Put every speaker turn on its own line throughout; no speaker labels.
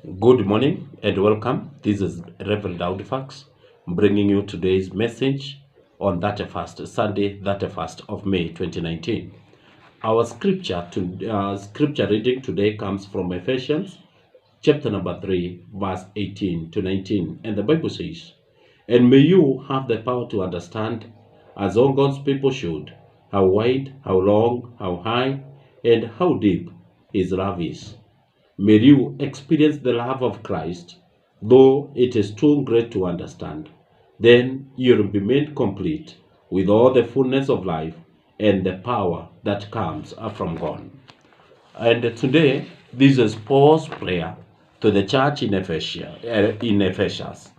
Good morning and welcome. This is Reverend Audifax bringing you today's message on 31st Sunday, 31st of May 2019. Our scripture reading today comes from Ephesians chapter number 3, verse 18 to 19. And the Bible says, "And may you have the power to understand, as all God's people should, how wide, how long, how high, and how deep His love is. May you experience the love of Christ, though it is too great to understand. Then you'll be made complete with all the fullness of life and the power that comes from God." And today, this is Paul's prayer to the church in Ephesus.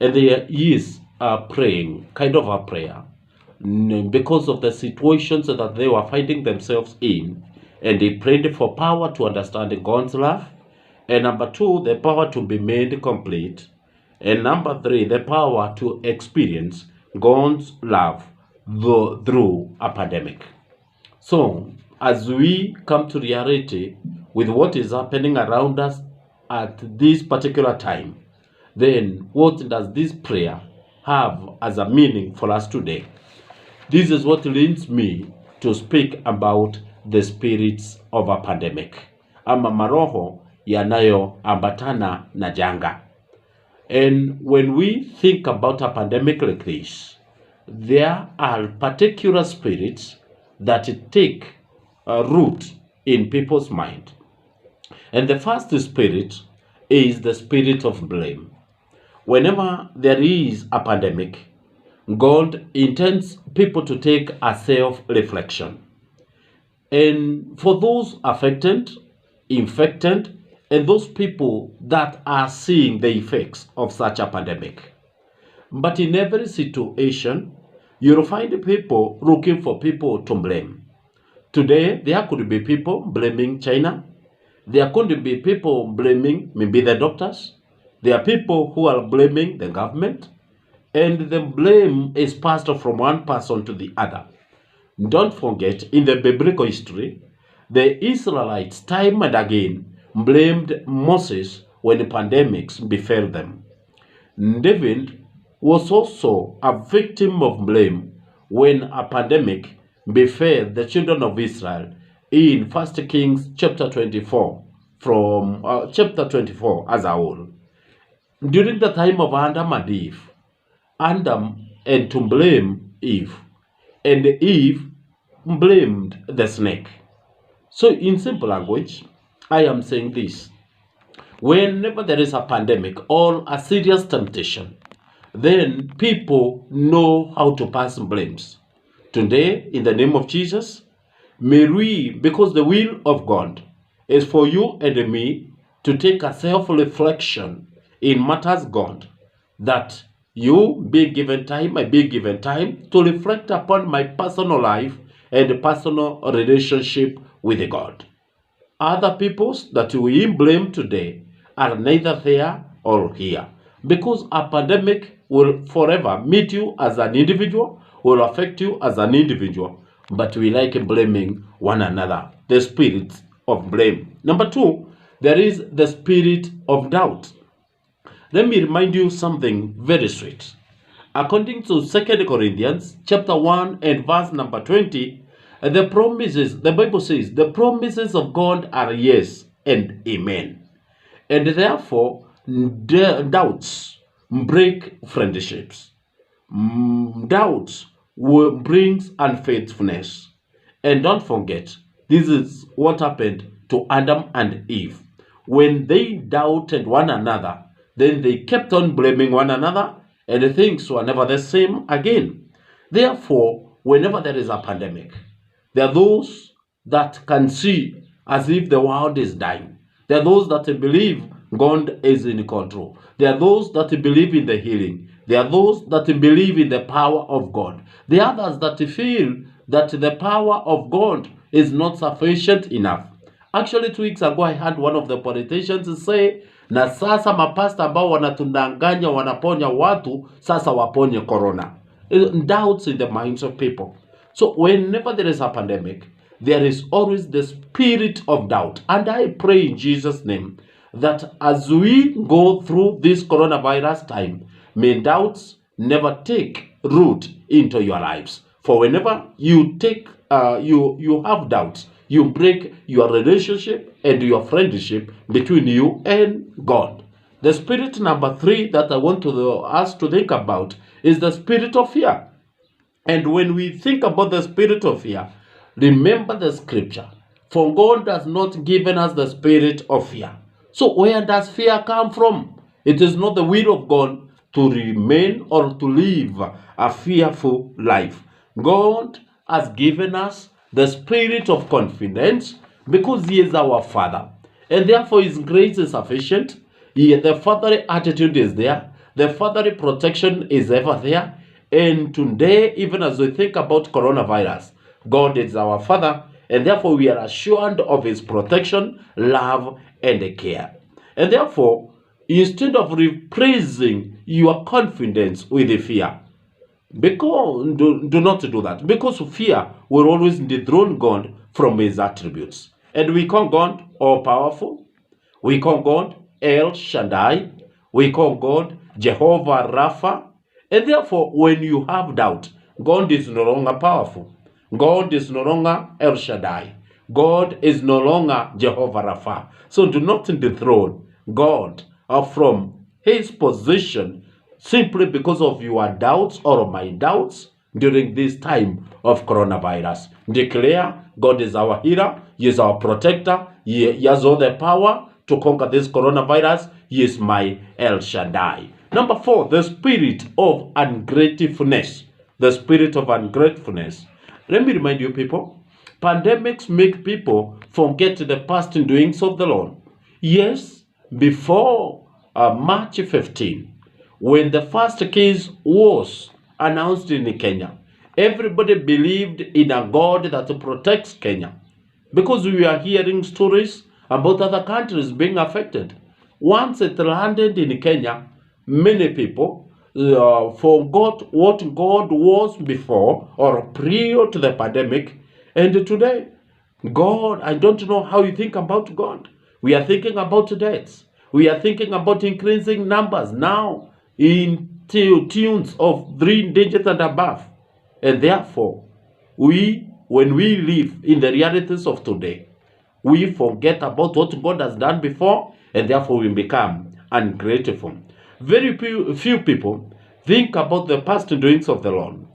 And he is praying, kind of a prayer, because of the situations that they were finding themselves in. And he prayed for power to understand God's love. And number two, the power to be made complete. And number three, the power to experience God's love through a pandemic. So, as we come to reality with what is happening around us at this particular time, then what does this prayer have as a meaning for us today? This is what leads me to speak about the spirits of a pandemic, ama maroho yanayoambatana na janga. And when we think about a pandemic like this, there are particular spirits that take root in people's mind. And the first spirit is the spirit of blame. Whenever there is a pandemic, God intends people to take a self-reflection. And for those affected, infected, and those people that are seeing the effects of such a pandemic. But in every situation, you'll find people looking for people to blame. Today, there could be people blaming China. There could be people blaming maybe the doctors. There are people who are blaming the government. And the blame is passed from one person to the other. Don't forget, in the biblical history, the Israelites time and again blamed Moses when the pandemics befell them. David was also a victim of blame when a pandemic befell the children of Israel in 1 Kings chapter 24, from chapter 24 as a whole. During the time of Adam and Eve, Adam and to blame Eve, and Eve blamed the snake. So in simple language, I am saying this: whenever there is a pandemic or a serious temptation, then people know how to pass blames. Today, in the name of Jesus, may we, because the will of God is for you and me to take a self-reflection in matters God, that you be given time, I be given time to reflect upon my personal life and personal relationship with God. Other peoples that we blame today are neither there or here, because a pandemic will forever meet you as an individual, will affect you as an individual, but we like blaming one another, the spirit of blame. Number two, there is the spirit of doubt. Let me remind you something very sweet. According to 2 Corinthians chapter 1 and verse number 20, the Bible says, the promises of God are yes and amen. And therefore, doubts break friendships. Doubts brings unfaithfulness. And don't forget, this is what happened to Adam and Eve. When they doubted one another, then they kept on blaming one another, and things were never the same again. Therefore, whenever there is a pandemic, there are those that can see as if the world is dying. There are those that believe God is in control. There are those that believe in the healing. There are those that believe in the power of God. There are others that feel that the power of God is not sufficient enough. Actually, 2 weeks ago, I had one of the politicians say, na sasa mapasta ambao wanatundanganya wanaponya watu, sasa waponye corona. Doubts in the minds of people. So whenever there is a pandemic, there is always the spirit of doubt. And I pray in Jesus' name that as we go through this coronavirus time, may doubts never take root into your lives. For whenever you you have doubts, you break your relationship and your friendship between you and God. The spirit number 3 that I want us to think about is the spirit of fear. And when we think about the spirit of fear, remember the scripture. For God has not given us the spirit of fear. So where does fear come from? It is not the will of God to remain or to live a fearful life. God has given us the spirit of confidence because He is our Father. And therefore His grace is sufficient. The fatherly attitude is there. The fatherly protection is ever there. And today, even as we think about coronavirus, God is our Father, and therefore we are assured of His protection, love, and care. And therefore, instead of replacing your confidence with fear, because do not do that, because fear will always dethrone God from His attributes. And we call God all powerful, we call God El Shaddai, we call God Jehovah Rapha. And therefore, when you have doubt, God is no longer powerful. God is no longer El Shaddai. God is no longer Jehovah Rapha. So do not dethrone God from His position simply because of your doubts or my doubts during this time of coronavirus. Declare God is our healer, He is our protector, He has all the power to conquer this coronavirus. He is my El Shaddai. Number 4, the spirit of ungratefulness. The spirit of ungratefulness. Let me remind you, people, pandemics make people forget the past doings of the Lord. Yes, before March 15, when the first case was announced in Kenya, everybody believed in a God that protects Kenya, because we are hearing stories about other countries being affected. Once it landed in Kenya, many people forgot what God was before or prior to the pandemic. And today, God, I don't know how you think about God. We are thinking about deaths. We are thinking about increasing numbers now in tunes of 3 digits and above. And therefore, when we live in the realities of today, we forget about what God has done before, and therefore we become ungrateful. Very few people think about the past doings of the Lord.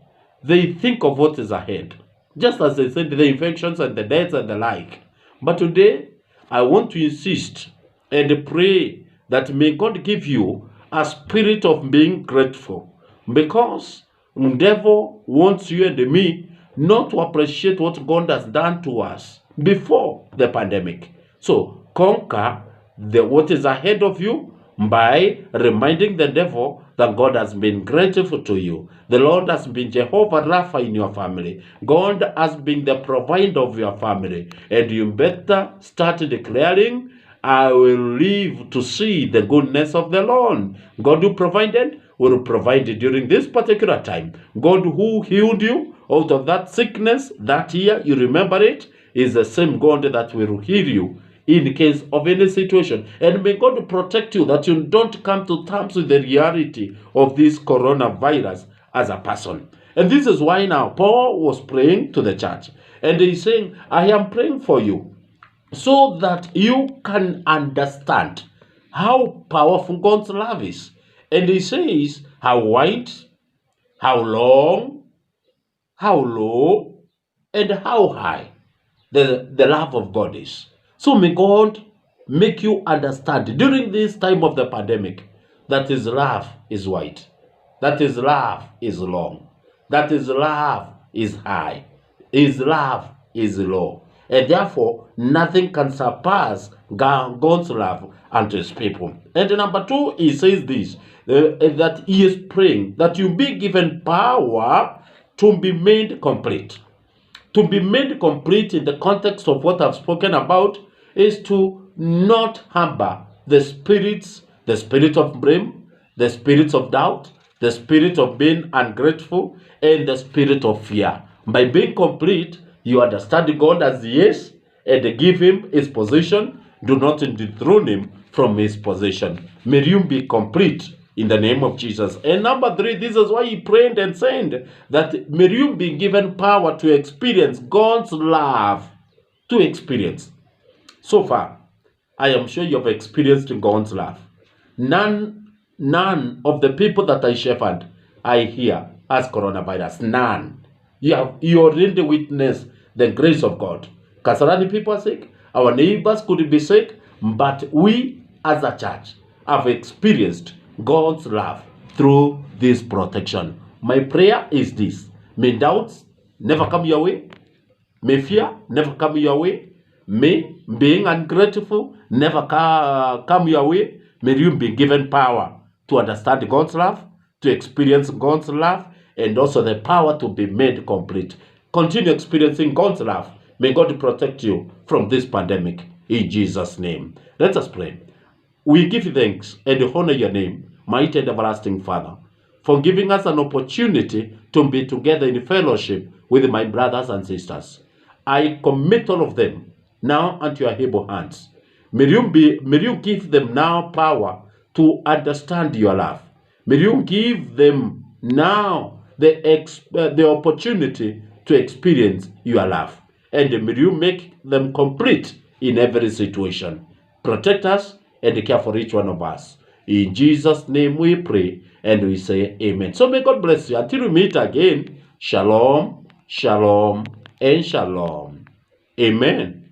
They think of what is ahead, just as they said, the infections and the deaths and the like. But today, I want to insist and pray that may God give you a spirit of being grateful, because the devil wants you and me not to appreciate what God has done to us before the pandemic. So conquer what is ahead of you by reminding the devil that God has been grateful to you. The Lord has been Jehovah Rapha in your family. God has been the provider of your family. And you better start declaring, I will live to see the goodness of the Lord. God who provided will provide during this particular time. God who healed you out of that sickness that year, you remember it, is the same God that will heal you in case of any situation. And may God protect you that you don't come to terms with the reality of this coronavirus as a person. And this is why now Paul was praying to the church. And he's saying, I am praying for you so that you can understand how powerful God's love is. And he says how wide, how long, how low, and how high the love of God is. So may God make you understand during this time of the pandemic that His love is wide, that His love is long, that His love is high, His love is low. And therefore, nothing can surpass God's love unto His people. And number 2, he says this, that he is praying that you be given power to be made complete. To be made complete in the context of what I've spoken about is to not harbor the spirit of blame, the spirit of doubt, the spirit of being ungrateful, and the spirit of fear. By being complete, you understand God as He is and give Him His position. Do not dethrone Him from his position. May you be complete in the name of Jesus. And number 3, this is why he prayed and said that may you be given power to experience God's love. To experience. So far, I am sure you have experienced God's love. None of the people that I shepherd I hear as coronavirus. None. You already witnessed the grace of God. Kasarani people are sick. Our neighbors could be sick. But we as a church have experienced God's love through this protection. My prayer is this. May doubts never come your way. May fear never come your way. May being ungrateful never come your way. May you be given power to understand God's love, to experience God's love, and also the power to be made complete. Continue experiencing God's love. May God protect you from this pandemic in Jesus' name. Let us pray. We give you thanks and honor your name, mighty and everlasting Father, for giving us an opportunity to be together in fellowship with my brothers and sisters. I commit all of them now unto your able hands. May you give them now power to understand your love. May you give them now the opportunity to experience your love. And may you make them complete in every situation. Protect us and care for each one of us. In Jesus' name we pray and we say amen. So may God bless you. Until we meet again, shalom, shalom, and shalom. Amen.